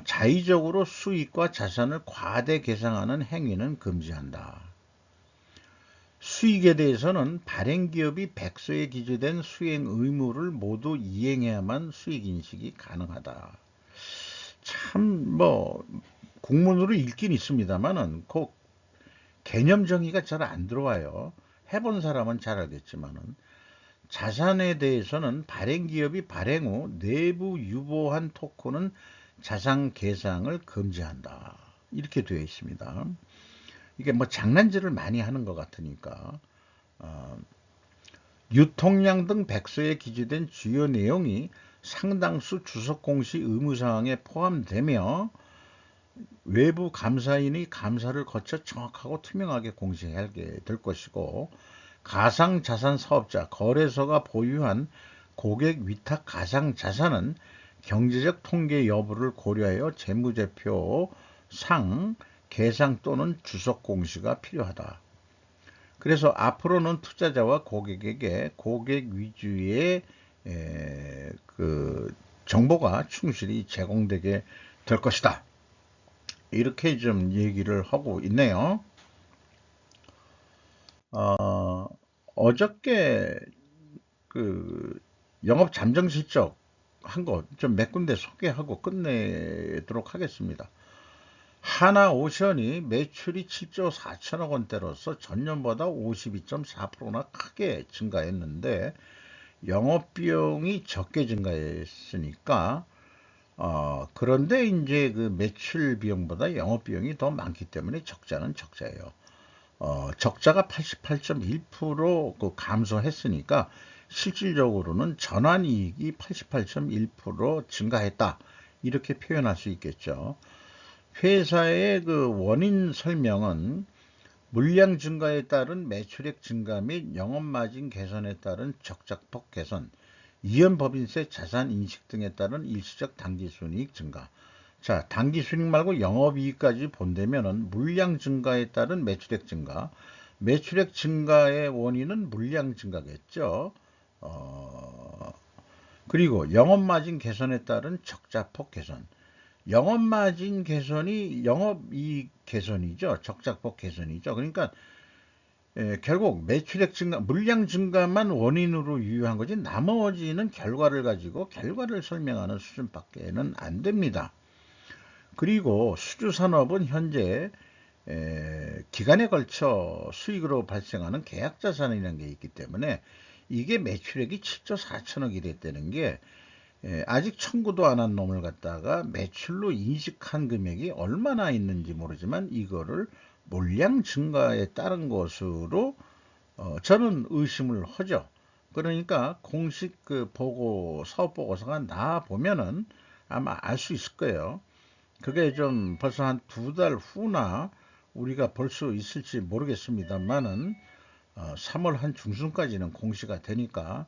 자의적으로 수익과 자산을 과대 계상하는 행위는 금지한다. 수익에 대해서는 발행기업이 백서에 기재된 수행 의무를 모두 이행해야만 수익 인식이 가능하다. 참 국문으로 읽긴 있습니다만은 그 개념 정의가 잘 안 들어와요. 해본 사람은 잘 알겠지만은 자산에 대해서는 발행기업이 발행 후 내부 유보한 토큰은 자산 계상을 금지한다. 이렇게 되어 있습니다. 이게 장난질을 많이 하는 것 같으니까 유통량 등 백서에 기재된 주요 내용이 상당수 주석 공시 의무사항에 포함되며 외부 감사인의 감사를 거쳐 정확하고 투명하게 공시하게 될 것이고 가상자산 사업자 거래소가 보유한 고객 위탁 가상자산은 경제적 통계 여부를 고려하여 재무제표 상 계상 또는 주석 공시가 필요하다. 그래서 앞으로는 투자자와 고객에게 고객 위주의 그 정보가 충실히 제공되게 될 것이다. 이렇게 좀 얘기를 하고 있네요. 어저께 그 영업 잠정 실적 한 거 좀 몇 군데 소개하고 끝내도록 하겠습니다. 하나오션이 매출이 7조 4천억 원대로서 전년보다 52.4%나 크게 증가했는데 영업비용이 적게 증가했으니까 그런데 이제 그 매출 비용보다 영업비용이 더 많기 때문에 적자는 적자예요. 적자가 88.1% 감소했으니까 실질적으로는 전환이익이 88.1% 증가했다. 이렇게 표현할 수 있겠죠. 회사의 그 원인 설명은 물량 증가에 따른 매출액 증가 및 영업마진 개선에 따른 적자폭 개선, 이연법인세 자산 인식 등에 따른 일시적 당기순이익 증가. 자, 당기순이익 말고 영업이익까지 본다면은 물량 증가에 따른 매출액 증가, 매출액 증가의 원인은 물량 증가겠죠. 그리고 영업마진 개선에 따른 적자폭 개선. 영업마진 개선이 영업이익 개선이죠. 적자폭 개선이죠. 그러니까 결국 매출액 증가, 물량 증가만 원인으로 유효한 거지 나머지는 결과를 가지고 결과를 설명하는 수준밖에는 안 됩니다. 그리고 수주산업은 현재 기간에 걸쳐 수익으로 발생하는 계약자산이라는 게 있기 때문에 이게 매출액이 7조 4천억이 됐다는 게 아직 청구도 안 한 놈을 갖다가 매출로 인식한 금액이 얼마나 있는지 모르지만 이거를 물량 증가에 따른 것으로 저는 의심을 하죠. 그러니까 공식 그 사업 보고서가 나 보면은 아마 알 수 있을 거예요. 그게 좀 벌써 한 2달 후나 우리가 볼 수 있을지 모르겠습니다만은 3월 한 중순까지는 공시가 되니까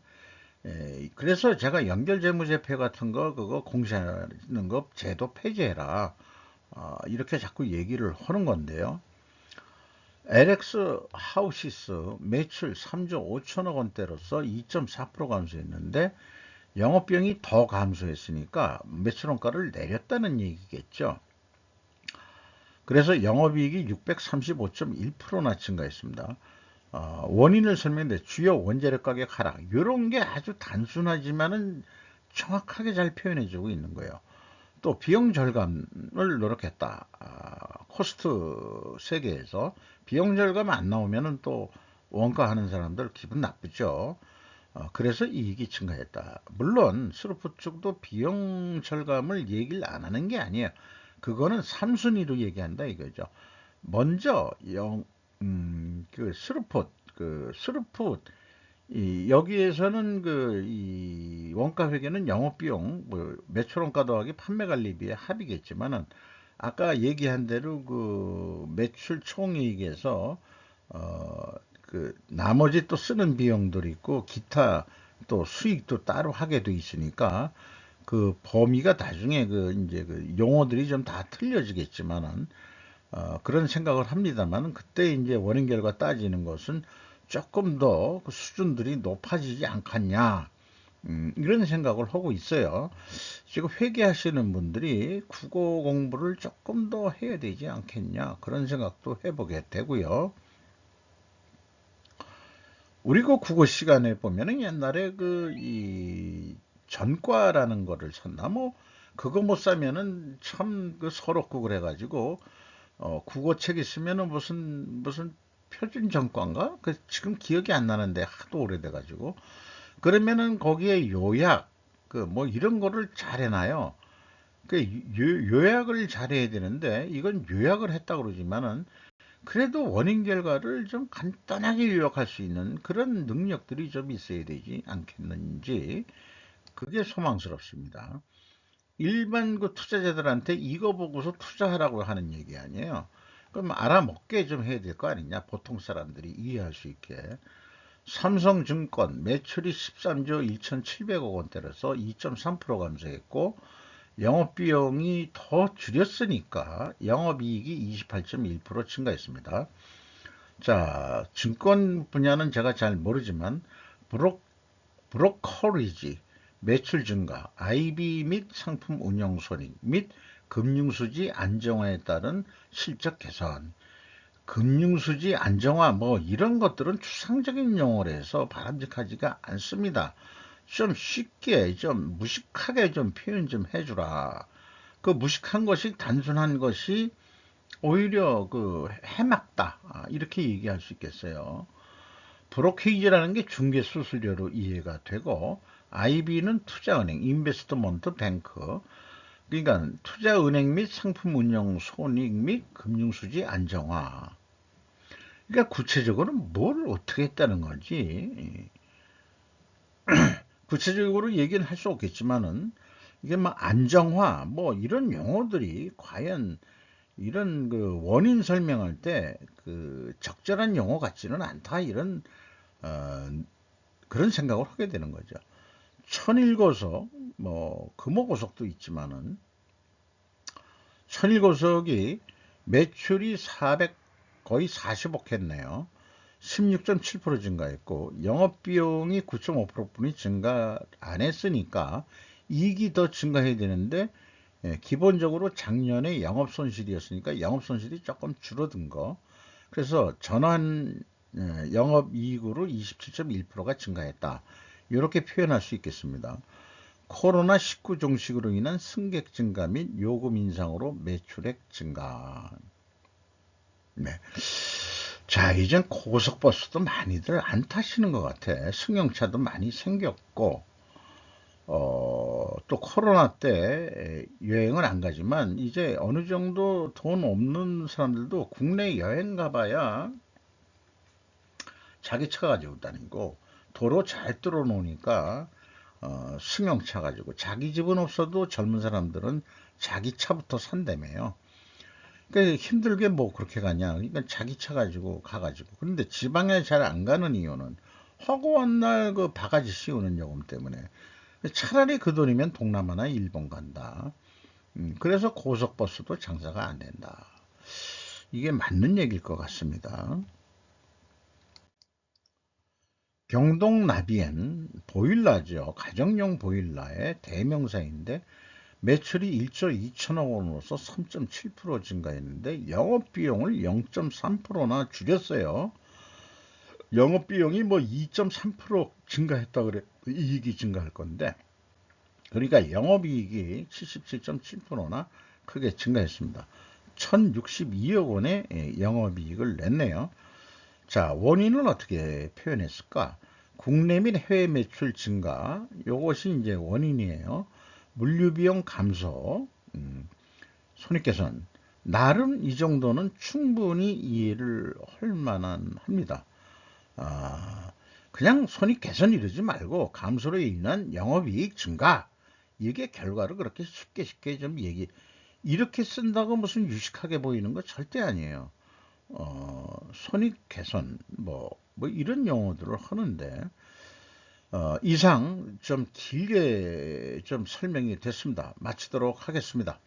그래서 제가 연결재무제표 같은 거 그거 공시하는 거 제도 폐지해라. 이렇게 자꾸 얘기를 하는 건데요. LX 하우시스 매출 3조 5천억 원대로서 2.4% 감소했는데 영업비용이 더 감소했으니까 매출 원가를 내렸다는 얘기겠죠. 그래서 영업이익이 635.1%나 증가했습니다. 원인을 설명해 주요 원재료 가격 하락 이런 게 아주 단순하지만은 정확하게 잘 표현해주고 있는 거예요. 또 비용 절감을 노력했다. 코스트 세계에서 비용 절감 안 나오면은 또 원가 하는 사람들 기분 나쁘죠. 그래서 이익이 증가했다. 물론 스루프 쪽도 비용 절감을 얘기를 안 하는 게 아니에요. 그거는 3순위로 얘기한다 이거죠. 먼저 스루풋 여기에서는 이 원가 회계는 영업비용 매출 원가 더하기 판매관리비의 합이겠지만은 아까 얘기한 대로 그 매출 총이익에서 나머지 또 쓰는 비용들이 있고 기타 또 수익도 따로 하게 돼 있으니까 그 범위가 나중에 이제 용어들이 좀 다 틀려지겠지만은 그런 생각을 합니다만 그때 이제 원인 결과 따지는 것은 조금 더 그 수준들이 높아지지 않겠냐 이런 생각을 하고 있어요. 지금 회계하시는 분들이 국어 공부를 조금 더 해야 되지 않겠냐 그런 생각도 해보게 되고요. 우리 그 국어 시간에 보면은 옛날에 이 전과라는 거를 샀나 뭐 그거 못 사면은 참 서럽고 그래가지고 국어책 있으면은 무슨 표준 전과인가? 지금 기억이 안 나는데 하도 오래돼가지고 그러면은 거기에 요약 뭐 이런 거를 잘 해놔요. 요약을 잘해야 되는데 이건 요약을 했다 그러지만은 그래도 원인 결과를 좀 간단하게 요약할 수 있는 그런 능력들이 좀 있어야 되지 않겠는지 그게 소망스럽습니다. 일반 그 투자자들한테 이거 보고서 투자하라고 하는 얘기 아니에요. 그럼 알아먹게 좀 해야 될 거 아니냐. 보통 사람들이 이해할 수 있게. 삼성증권 매출이 13조 1,700억 원대로서 2.3% 감소했고 영업비용이 더 줄였으니까 영업이익이 28.1% 증가했습니다. 자, 증권 분야는 제가 잘 모르지만 브로커리지 매출 증가, IB 및 상품 운영 손익 및 금융수지 안정화에 따른 실적 개선, 금융수지 안정화 뭐 이런 것들은 추상적인 용어로 해서 바람직하지가 않습니다. 좀 쉽게 좀 무식하게 좀 표현 좀 해주라. 그 무식한 것이 단순한 것이 오히려 해맑다 이렇게 얘기할 수 있겠어요. 브로케이지라는 게 중개 수수료로 이해가 되고 IB는 투자은행, 인베스트먼트 뱅크 그러니까 투자은행 및 상품 운용 손익 및 금융수지 안정화. 그러니까 구체적으로 뭘 어떻게 했다는 건지 구체적으로 얘기는 할 수 없겠지만은 이게 뭐 안정화 뭐 이런 용어들이 과연 이런 원인 설명할 때 적절한 용어 같지는 않다 이런 어, 그런 생각을 하게 되는 거죠. 천일고속 뭐 금호고속도 있지만은 천일고속이 매출이 400 거의 40억 했네요. 16.7% 증가했고 영업비용이 9.5%뿐이 증가 안 했으니까 이익이 더 증가해야 되는데 기본적으로 작년에 영업손실이었으니까 영업손실이 조금 줄어든 거 그래서 전환 영업이익으로 27.1%가 증가했다. 이렇게 표현할 수 있겠습니다. 코로나19 종식으로 인한 승객 증가 및 요금 인상으로 매출액 증가. 네. 자, 이젠 고속버스도 많이들 안 타시는 것 같아. 승용차도 많이 생겼고, 또 코로나 때 여행을 안 가지만 이제 어느 정도 돈 없는 사람들도 국내 여행 가봐야 자기 차 가지고 다니고 도로 잘 뚫어놓으니까 승용차 가지고 자기 집은 없어도 젊은 사람들은 자기 차부터 산다며요. 그러니까 힘들게 뭐 그렇게 가냐. 그러니까 자기 차 가지고 가가지고. 그런데 지방에 잘 안 가는 이유는 허구한 날 바가지 씌우는 요금 때문에. 차라리 그 돈이면 동남아나 일본 간다. 그래서 고속버스도 장사가 안 된다. 이게 맞는 얘기일 것 같습니다. 경동 나비엔 보일러죠. 가정용 보일러의 대명사인데 매출이 1조 2천억 원으로서 3.7% 증가했는데 영업비용을 0.3%나 줄였어요. 영업비용이 뭐 2.3% 증가했다 그래. 이익이 증가할 건데 그러니까 영업이익이 77.7%나 크게 증가했습니다. 1062억 원의 영업이익을 냈네요. 자, 원인은 어떻게 표현했을까? 국내 및 해외 매출 증가, 요것이 이제 원인이에요. 물류비용 감소, 손익 개선. 나름 이 정도는 충분히 이해를 할 만한 합니다. 아, 그냥 손익 개선 이러지 말고 감소로 인한 영업이익 증가. 이게 결과를 그렇게 쉽게 좀 이렇게 쓴다고 무슨 유식하게 보이는 거 절대 아니에요. 손익 개선, 뭐 이런 용어들을 하는데, 이상 좀 길게 좀 설명이 됐습니다. 마치도록 하겠습니다.